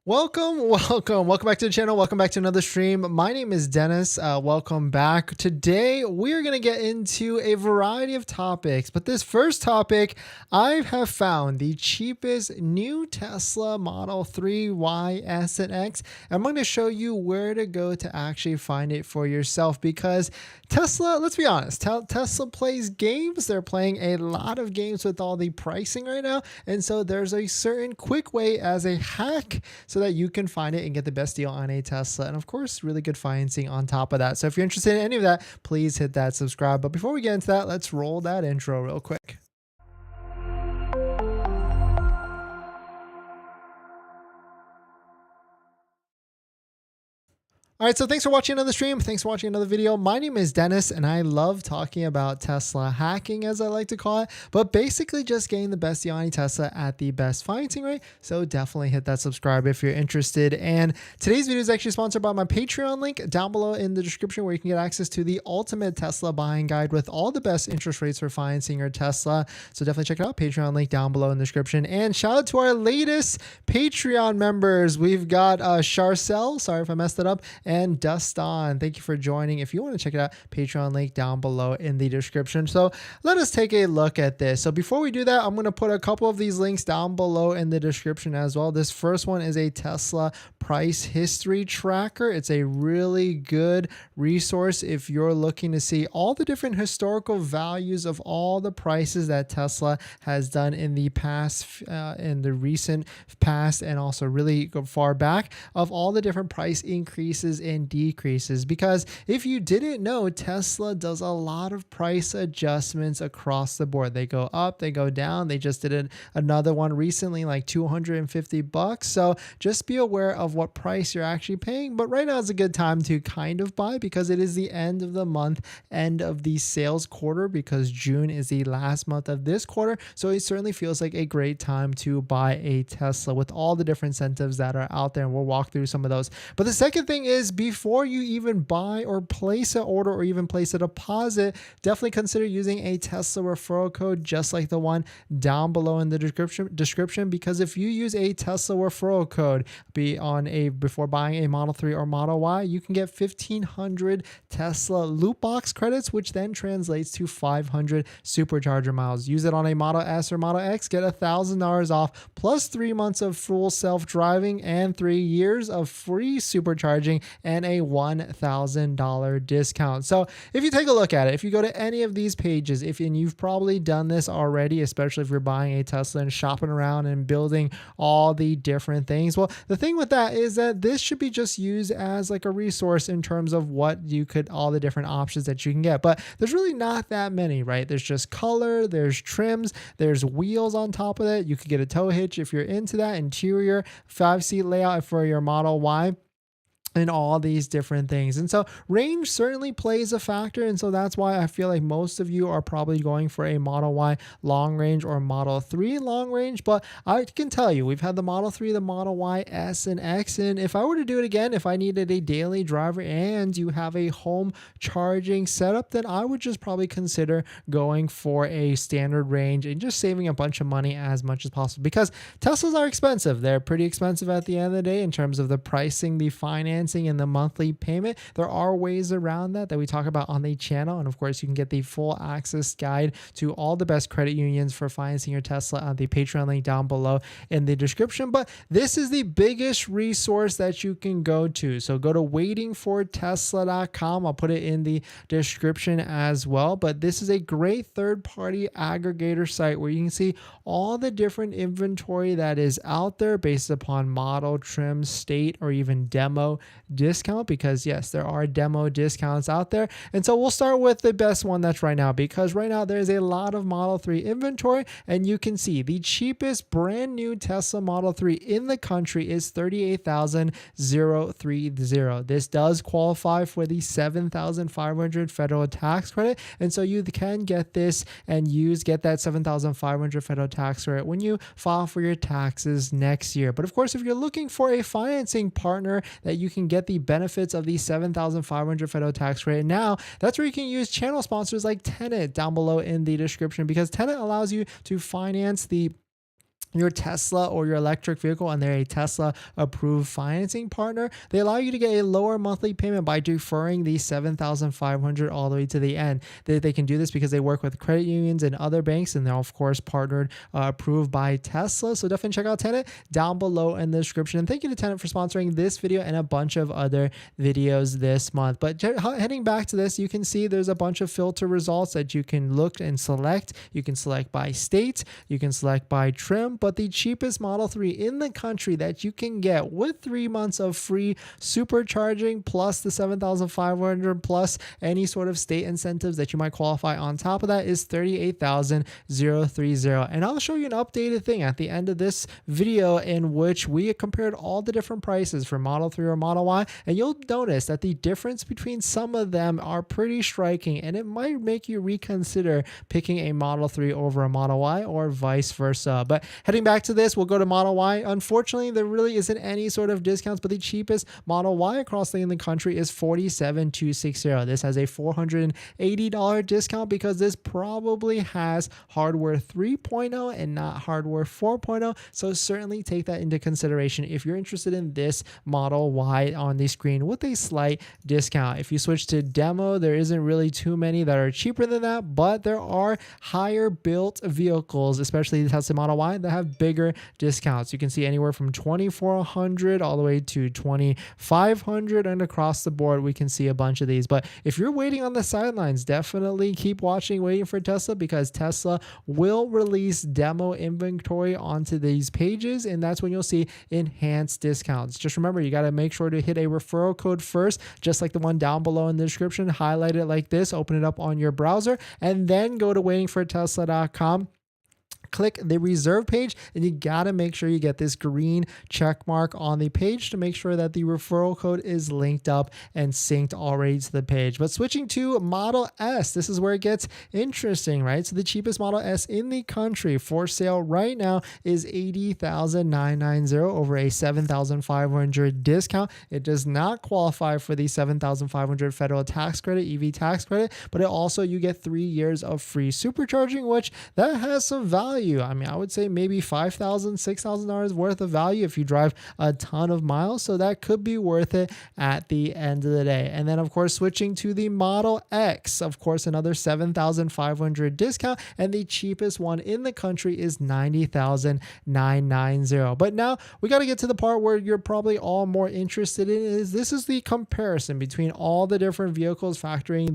Welcome back to the channel. Welcome back to another stream. My name is Dennis. Welcome back. Today, we're going to get into a variety of topics, but this first topic, I have found the cheapest new Tesla Model 3, Y, S, and X. I'm going to show you where to go to actually find it for yourself because Tesla, let's be honest, Tesla plays games. They're playing a lot of games with all the pricing right now. And so there's a certain quick way as a hack so that you can find it and get the best deal on a Tesla. And of course, really good financing on top of that. So if you're interested in any of that, please hit that subscribe. But before we get into that, let's roll that intro real quick. All right, so thanks for watching another stream. Thanks for watching another video. My name is Dennis, and I love talking about Tesla hacking, as I like to call it, but basically just getting the best deal on a Tesla at the best financing rate. So definitely hit that subscribe if you're interested. And today's video is actually sponsored by my Patreon link down below in the description, where you can get access to the ultimate Tesla buying guide with all the best interest rates for financing your Tesla. So definitely check it out. Patreon link down below in the description. And shout out to our latest Patreon members. We've got Charcel, sorry if I messed it up, and Duston. Thank you for joining. If you want to check it out, Patreon link down below in the description. So let us take a look at this. So before we do that, I'm going to put a couple of these links down below in the description as well. This first one is a Tesla price history tracker. It's a really good resource if you're looking to see all the different historical values of all the prices that Tesla has done in the past, in the recent past, and also really go far back, of all the different price increases and decreases. Because if you didn't know, Tesla does a lot of price adjustments across the board. They go up, they go down. They just did another one recently, like $250. So just be aware of what price you're actually paying. But right now is a good time to kind of buy because it is the end of the month, end of the sales quarter, because June is the last month of this quarter. So it certainly feels like a great time to buy a Tesla with all the different incentives that are out there. And we'll walk through some of those. But the second thing is, before you even buy or place an order or even place a deposit, definitely consider using a Tesla referral code just like the one down below in the description. Because if you use a Tesla referral code before buying a Model 3 or Model Y, you can get 1,500 Tesla loot box credits, which then translates to 500 supercharger miles. Use it on a Model S or Model X, get $1,000 off plus 3 months of full self-driving and 3 years of free supercharging and a $1,000 discount. So if you take a look at it, if you go to any of these pages, and you've probably done this already, especially if you're buying a Tesla and shopping around and building all the different things. Well, the thing with that is that this should be just used as like a resource in terms of what you could, all the different options that you can get. But there's really not that many, right? There's just color, there's trims, there's wheels on top of it. You could get a tow hitch if you're into that, interior, 5-seat layout for your Model Y, and all these different things. And so range certainly plays a factor. And so that's why I feel like most of you are probably going for a Model Y long range or Model 3 long range. But I can tell you, we've had the Model 3, the Model Y, S, and X. And if I were to do it again, if I needed a daily driver and you have a home charging setup, then I would just probably consider going for a standard range and just saving a bunch of money as much as possible, because Teslas are expensive. They're pretty expensive at the end of the day in terms of the pricing, the financing, and the monthly payment. There are ways around that we talk about on the channel. And of course, you can get the full access guide to all the best credit unions for financing your Tesla on the Patreon link down below in the description. But this is the biggest resource that you can go to. So go to waitingfortesla.com. I'll put it in the description as well. But this is a great third-party aggregator site where you can see all the different inventory that is out there based upon model, trim, state, or even demo discount, because yes, there are demo discounts out there. And so we'll start with the best one that's right now, because right now there's a lot of Model 3 inventory, and you can see the cheapest brand new Tesla Model 3 in the country is $38,030. This does qualify for the $7,500 federal tax credit, and so you can get this and get that $7,500 federal tax credit when you file for your taxes next year. But of course, if you're looking for a financing partner that you can get the benefits of the $7,500 federal tax credit now, that's where you can use channel sponsors like Tenet down below in the description, because Tenet allows you to finance the your Tesla or your electric vehicle and they're a Tesla approved financing partner, they allow you to get a lower monthly payment by deferring the $7,500 all the way to the end. They can do this because they work with credit unions and other banks, and they're of course partnered, approved by Tesla. So definitely check out Tenet down below in the description. And thank you to Tenet for sponsoring this video and a bunch of other videos this month. But heading back to this, you can see there's a bunch of filter results that you can look and select. You can select by state, you can select by trim, but the cheapest Model 3 in the country that you can get with 3 months of free supercharging plus the $7,500 plus any sort of state incentives that you might qualify on top of that is $38,030. And I'll show you an updated thing at the end of this video in which we compared all the different prices for Model 3 or Model Y, and you'll notice that the difference between some of them are pretty striking, and it might make you reconsider picking a Model 3 over a Model Y or vice versa. But heading back to this, we'll go to Model Y. Unfortunately, there really isn't any sort of discounts, but the cheapest Model Y across the country is $47,260. This has a $480 discount because this probably has hardware 3.0 and not hardware 4.0. So certainly take that into consideration if you're interested in this Model Y on the screen with a slight discount. If you switch to demo, there isn't really too many that are cheaper than that, but there are higher built vehicles, especially the Tesla Model Y, that have bigger discounts. You can see anywhere from $2,400 all the way to $2,500, and across the board we can see a bunch of these. But if you're waiting on the sidelines, definitely keep watching, waiting for Tesla, because Tesla will release demo inventory onto these pages, and that's when you'll see enhanced discounts. Just remember, you got to make sure to hit a referral code first, just like the one down below in the description. Highlight it like this, open it up on your browser, and then go to waitingfortesla.com. Click the reserve page, and you got to make sure you get this green check mark on the page to make sure that the referral code is linked up and synced already to the page. But switching to Model S, this is where it gets interesting, right? So the cheapest Model S in the country for sale right now is $80,990 over a $7,500 discount. It does not qualify for the $7,500 federal tax credit, EV tax credit, but it also, you get 3 years of free supercharging, which that has some value. I mean, I would say maybe $5,000, $6,000 worth of value if you drive a ton of miles. So that could be worth it at the end of the day. And then, of course, switching to the Model X, of course, another $7,500 discount, and the cheapest one in the country is $90,990. But now we got to get to the part where you're probably all more interested in, is this is the comparison between all the different vehicles factoring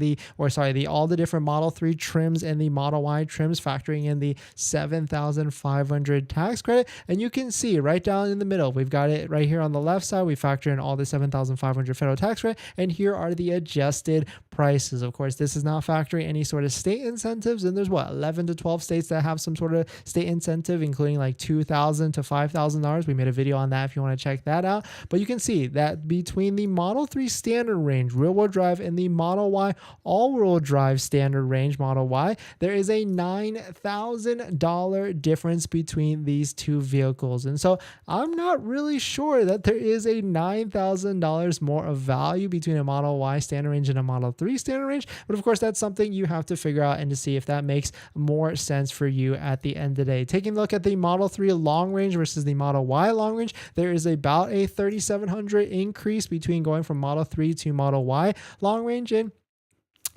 all the different Model 3 trims and the Model Y trims factoring in the $7,500 tax credit. And you can see right down in the middle, we've got it right here on the left side. We factor in all the $7,500 federal tax credit, and here are the adjusted prices. Of course, this is not factoring any sort of state incentives, and there's 11 to 12 states that have some sort of state incentive, including like $2,000 to $5,000. We made a video on that if you want to check that out. But you can see that between the Model 3 standard range rear-wheel drive and the Model Y all-wheel drive standard range Model Y, there is a $9,000 difference between these two vehicles. And so I'm not really sure that there is a $9,000 more of value between a Model Y standard range and a Model 3 standard range. But of course, that's something you have to figure out and to see if that makes more sense for you at the end of the day. Taking a look at the Model 3 long range versus the Model Y long range, there is about a $3,700 increase between going from Model 3 to Model Y long range. And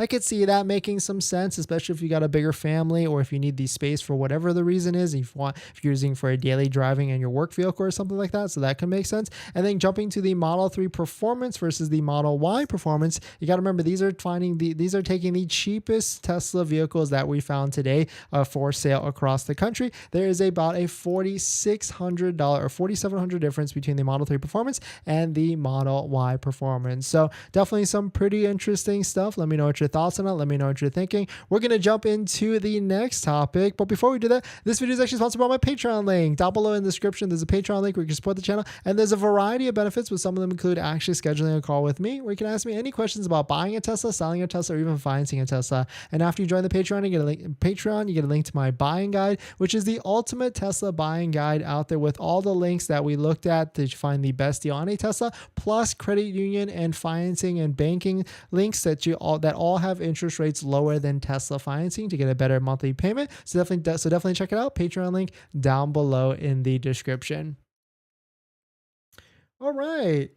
I could see that making some sense, especially if you got a bigger family or if you need the space for whatever the reason is, if you're using for a daily driving and your work vehicle or something like that. So that can make sense. And then jumping to the Model 3 Performance versus the Model Y Performance, you got to remember these are taking the cheapest Tesla vehicles that we found today for sale across the country. There is about a $4,600 or $4,700 difference between the Model 3 Performance and the Model Y Performance. So definitely some pretty interesting stuff. Let me know what your thoughts on it. Let me know what you're thinking. We're going to jump into the next topic. But before we do that, this video is actually sponsored by my Patreon link. Down below in the description, there's a Patreon link where you can support the channel. And there's a variety of benefits, with some of them include actually scheduling a call with me, where you can ask me any questions about buying a Tesla, selling a Tesla, or even financing a Tesla. And after you join the Patreon, you get a link to my buying guide, which is the ultimate Tesla buying guide out there with all the links that we looked at to find the best deal on a Tesla, plus credit union and financing and banking links that all all have interest rates lower than Tesla financing to get a better monthly payment. So definitely check it out. Patreon link down below in the description. All right.